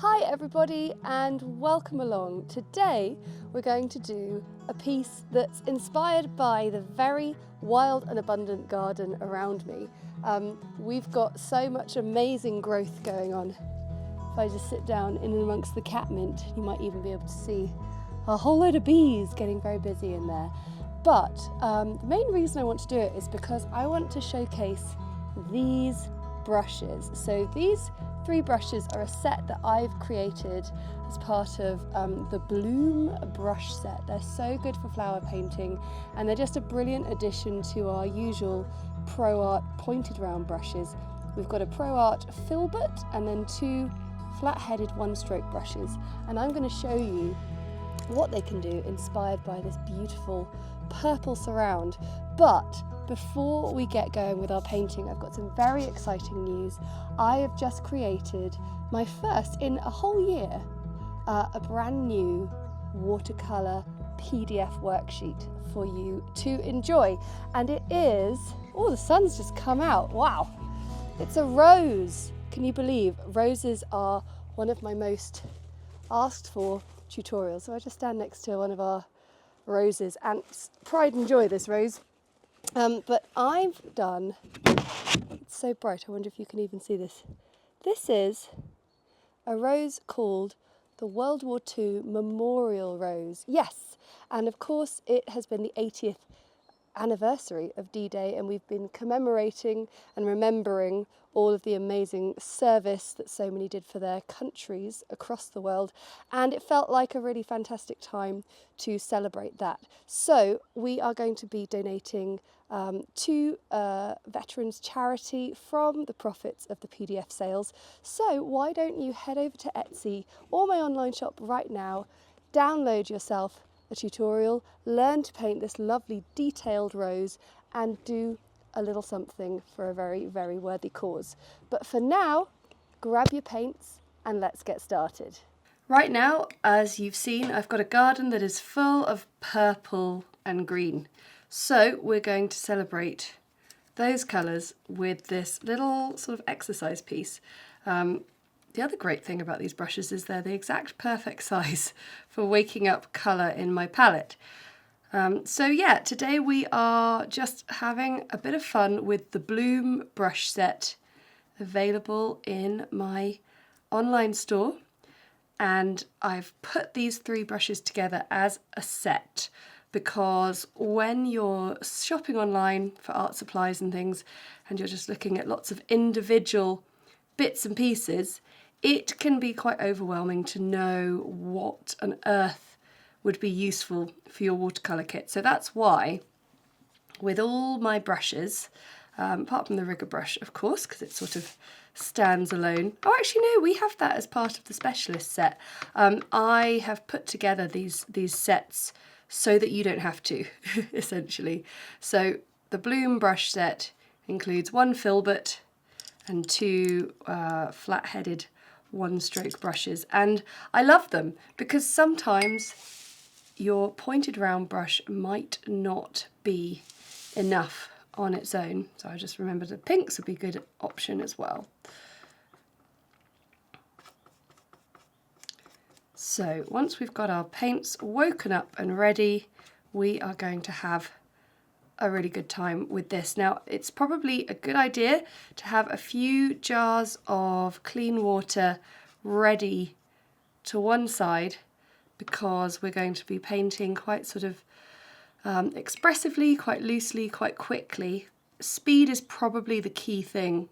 Hi everybody and welcome along. Today we're going to do a piece that's inspired by the very wild and abundant garden around me. We've got so much amazing growth going on. If I just sit down in and amongst the catmint, you might even be able to see a whole load of bees getting very busy in there. But the main reason I want to do it is because I want to showcase these brushes. So these 3 brushes are a set that I've created as part of the Bloom brush set. They're so good for flower painting and they're just a brilliant addition to our usual Pro Art pointed round brushes. We've got a Pro Art filbert and then 2 flat-headed one-stroke brushes, and I'm going to show you what they can do inspired by this beautiful purple surround. But before we get going with our painting, I've got some very exciting news. I have just created my first in a whole year, a brand new watercolour PDF worksheet for you to enjoy. And it is, oh, the sun's just come out, wow. It's a rose. Can you believe? Roses are one of my most asked for tutorials. So I just stand next to one of our roses and pride and joy this rose. But I've done, it's so bright, I wonder if you can even see this. This is a rose called the World War II Memorial Rose. Yes, and of course it has been the 80th anniversary of D-Day, and we've been commemorating and remembering all of the amazing service that so many did for their countries across the world, and it felt like a really fantastic time to celebrate that. So we are going to be donating to a veterans charity from the profits of the PDF sales. So why don't you head over to Etsy or my online shop right now, download yourself a tutorial, learn to paint this lovely detailed rose and do a little something for a very, very worthy cause. But for now, grab your paints and let's get started. Right now, as you've seen, I've got a garden that is full of purple and green. So we're going to celebrate those colours with this little sort of exercise piece. The other great thing about these brushes is they're the exact perfect size for waking up colour in my palette. So yeah, today we are just having a bit of fun with the Bloom brush set available in my online store. And I've put these 3 brushes together as a set because when you're shopping online for art supplies and things and you're just looking at lots of individual bits and pieces, it can be quite overwhelming to know what on earth would be useful for your watercolour kit. So that's why with all my brushes, apart from the rigger brush of course, because it sort of stands alone. Oh, actually no, we have that as part of the specialist set. I have put together these sets so that you don't have to, essentially. So the Bloom brush set includes 1 filbert and 2 flat-headed one-stroke brushes, and I love them because sometimes your pointed round brush might not be enough on its own. So I just remembered the pinks would be a good option as well. So once we've got our paints woken up and ready, we are going to have a really good time with this. Now, it's probably a good idea to have a few jars of clean water ready to one side because we're going to be painting quite sort of expressively, quite loosely, quite quickly. Speed is probably the key thing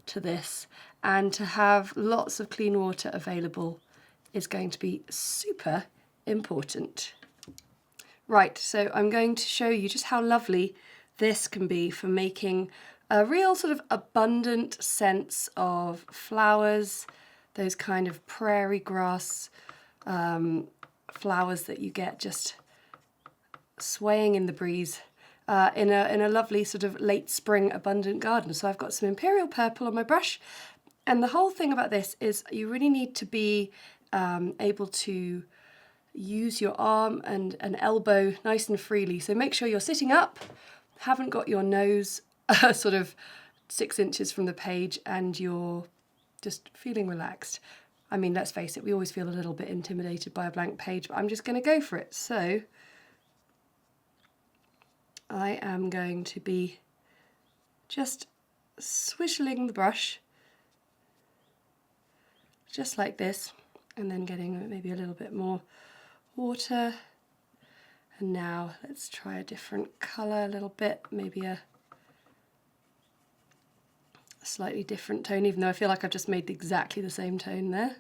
to this, and to have lots of clean water available is going to be super important. Right, so I'm going to show you just how lovely this can be for making a real sort of abundant sense of flowers, those kind of prairie grass flowers that you get just swaying in the breeze in a lovely sort of late spring abundant garden. So I've got some Imperial Purple on my brush, and the whole thing about this is you really need to be able to use your arm and an elbow nice and freely. So make sure you're sitting up, haven't got your nose sort of 6 inches from the page, and you're just feeling relaxed. I mean, let's face it, we always feel a little bit intimidated by a blank page, but I'm just going to go for it. So I am going to be just swizzling the brush just like this, and then getting maybe a little bit more water. And now let's try a different colour a little bit, maybe a slightly different tone, even though I feel like I've just made exactly the same tone there.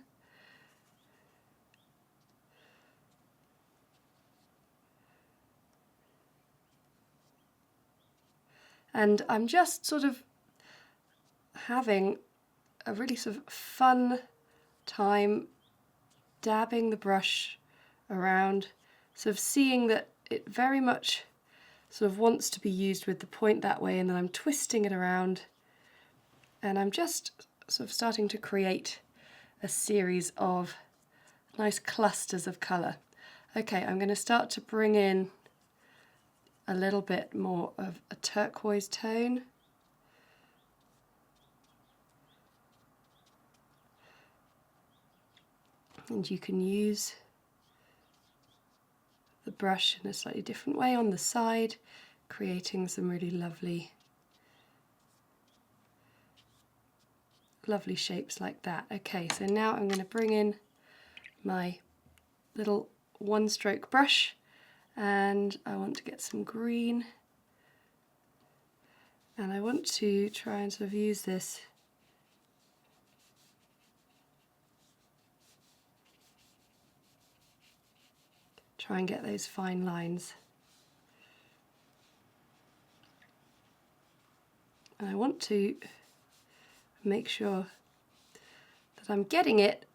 And I'm just sort of having a really sort of fun time dabbing the brush around, sort of seeing that it very much sort of wants to be used with the point that way, and then I'm twisting it around, and I'm just sort of starting to create a series of nice clusters of colour. Okay, I'm going to start to bring in a little bit more of a turquoise tone. And you can use the brush in a slightly different way on the side, creating some really lovely shapes like that. Okay, so now I'm going to bring in my little one-stroke brush, and I want to get some green, and I want to try and sort of use this try and get those fine lines. And I want to make sure that I'm getting it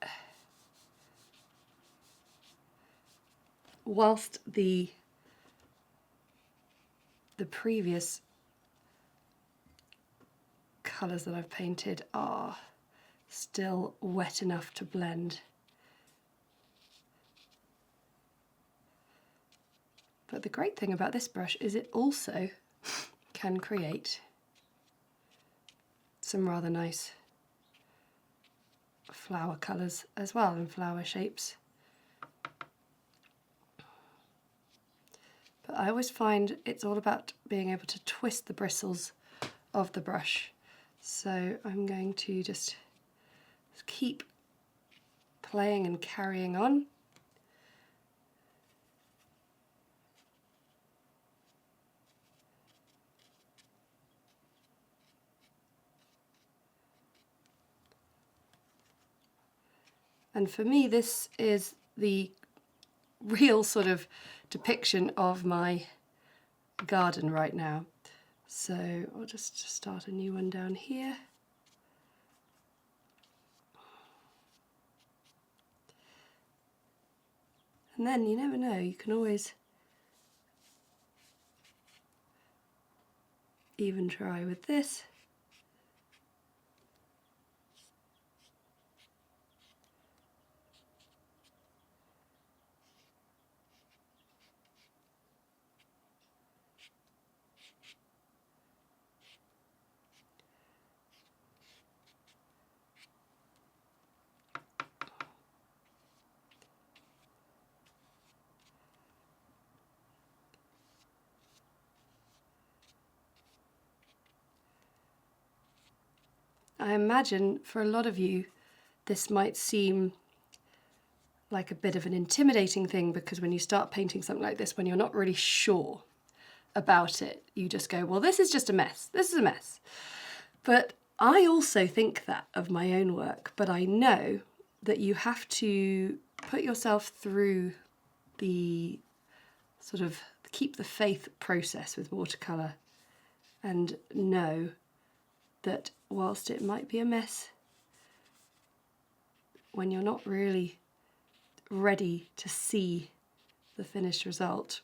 whilst the previous colours that I've painted are still wet enough to blend. But the great thing about this brush is it also can create some rather nice flower colours as well, and flower shapes. But I always find it's all about being able to twist the bristles of the brush. So I'm going to just keep playing and carrying on. And for me, this is the real sort of depiction of my garden right now. So I'll just start a new one down here. And then you never know, you can always even try with this. I imagine for a lot of you this might seem like a bit of an intimidating thing, because when you start painting something like this, when you're not really sure about it, you just go, well, this is just a mess. This is a mess. But I also think that of my own work, but I know that you have to put yourself through the sort of keep the faith process with watercolour, and know that whilst it might be a mess, when you're not really ready to see the finished result,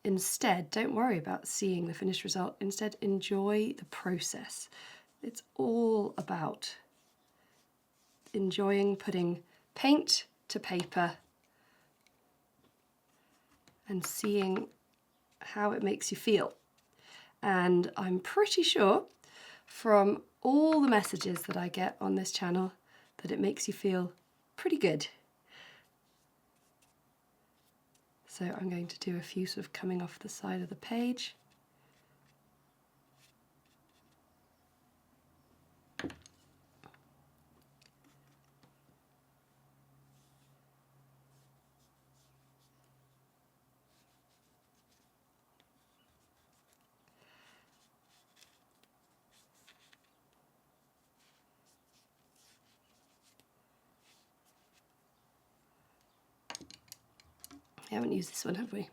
instead, don't worry about seeing the finished result. Instead, enjoy the process. It's all about enjoying putting paint to paper and seeing how it makes you feel. And I'm pretty sure from all the messages that I get on this channel that it makes you feel pretty good. So I'm going to do a few sort of coming off the side of the page. We haven't used this one, have we?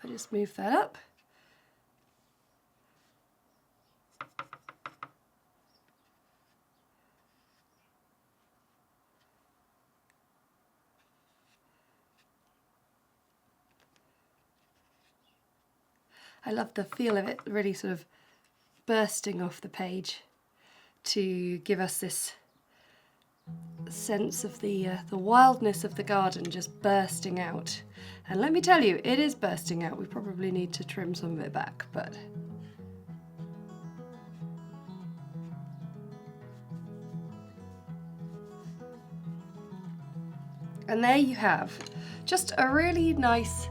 I just move that up. I love the feel of it really sort of bursting off the page to give us this sense of the wildness of the garden just bursting out. And let me tell you, it is bursting out. We probably need to trim some of it back, but and there you have just a really nice,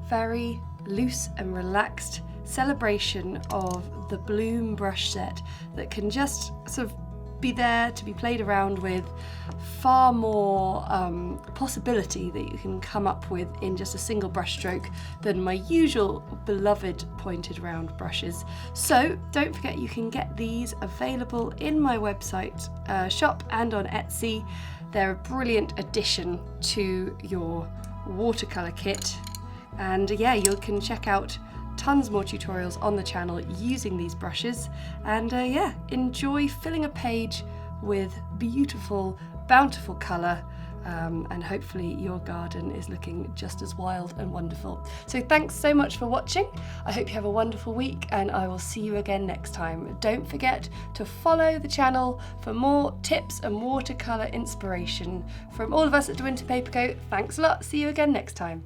very loose and relaxed celebration of the bloom brush set that can just sort of be there to be played around with, far more possibility that you can come up with in just a single brush stroke than my usual beloved pointed round brushes. So don't forget, you can get these available in my website shop and on Etsy. They're a brilliant addition to your watercolour kit, and yeah, you can check out tons more tutorials on the channel using these brushes, and yeah, enjoy filling a page with beautiful, bountiful colour, and hopefully your garden is looking just as wild and wonderful. So thanks so much for watching. I hope you have a wonderful week, and I will see you again next time. Don't forget to follow the channel for more tips and watercolour inspiration. From all of us at Winton Paper Co, thanks a lot. See you again next time.